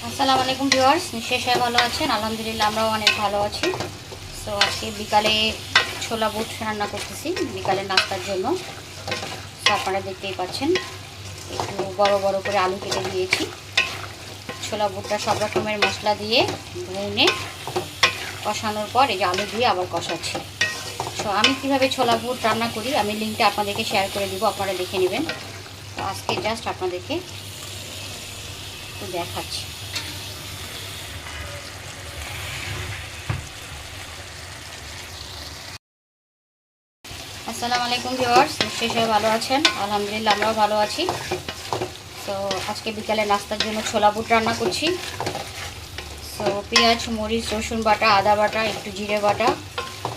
আসসালামু আলাইকুম ভিউয়ার্স, নিশ্চয়ই সবাই ভালো আছেন। আলহামদুলিল্লাহ আমরাও অনেক ভালো আছি। তো আজকে বিকালে ছোলা বুট রান্না করতেছি বিকালে নাস্তার জন্য। তো আপনারা দেখতেই পাচ্ছেন একটু বড় বড় করে আলু কেটে দিয়েছি। ছোলা বুটটা সব রকমের মশলা দিয়ে ভুনে কষানোর পর এই যে আলু দিয়ে আবার কষাচ্ছি। তো আমি কিভাবে ছোলা বুট রান্না করি আমি লিঙ্কটা আপনাদেরকে শেয়ার করে দিব, আপনারা দেখে নেবেন। তো আজকে জাস্ট আপনাদেরকে একটু দেখাচ্ছি। আসসালামু আলাইকুম ভিউয়ার্স, নিশ্চয়ই সবাই ভালো আছেন। আলহামদুলিল্লাহ আমরাও ভালো আছি। তো আজকে বিকালে নাস্তার জন্য ছোলা বুট রান্না করছি। তো পেঁয়াজ, মরিচ, রসুন বাটা, আদা বাটা, একটু জিরে বাটা,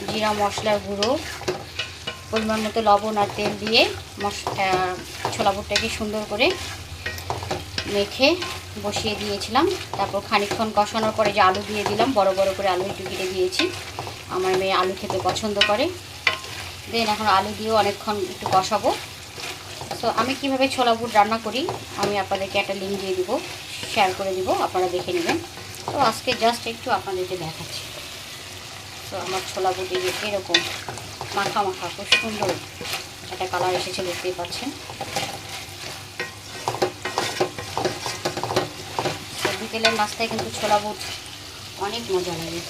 জিরা মশলার গুঁড়ো, পরিমাণ মতো লবণ আর তেল দিয়ে ছোলা বুটটাকে সুন্দর করে মেখে বসিয়ে দিয়েছিলাম। তারপর খানিকক্ষণ কষানোর পরে যে আলু দিয়ে দিলাম, বড় বড় করে আলু একটু কেটে দিয়েছি। আমার মেয়ে আলু খেতে পছন্দ করে। দেন এখন আলু দিয়েও অনেকক্ষণ একটু কষাবো। সো আমি কিভাবে ছোলা বুট রান্না করি আমি আপনাদেরকে একটা লিঙ্ক দিয়ে দিব, শেয়ার করে দিব, আপনারা দেখে নেবেন। তো আজকে জাস্ট একটু আপনাদেরকে দেখাচ্ছি। তো আমার ছোলা বুট এরকম মাখা মাখা খুব সুন্দর একটা কালার এসেছে, দেখতেই পাচ্ছেন। তো বিকেলের নাস্তায় কিন্তু ছোলা বুট অনেক মজা লাগে।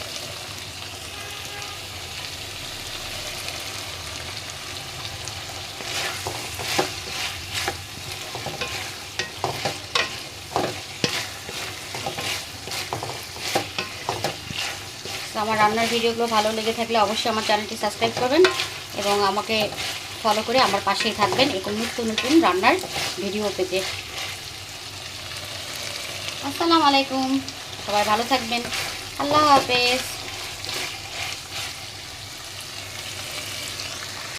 তো আমার রান্নার ভিডিওগুলো ভালো লেগে থাকলে অবশ্যই আমার চ্যানেলটি সাবস্ক্রাইব করবেন এবং আমাকে ফলো করে আমার পাশেই থাকবেন এরকম নতুন নতুন রান্নার ভিডিও পেতে। আসসালামু আলাইকুম, সবাই ভালো থাকবেন। আল্লাহ হাফেজ।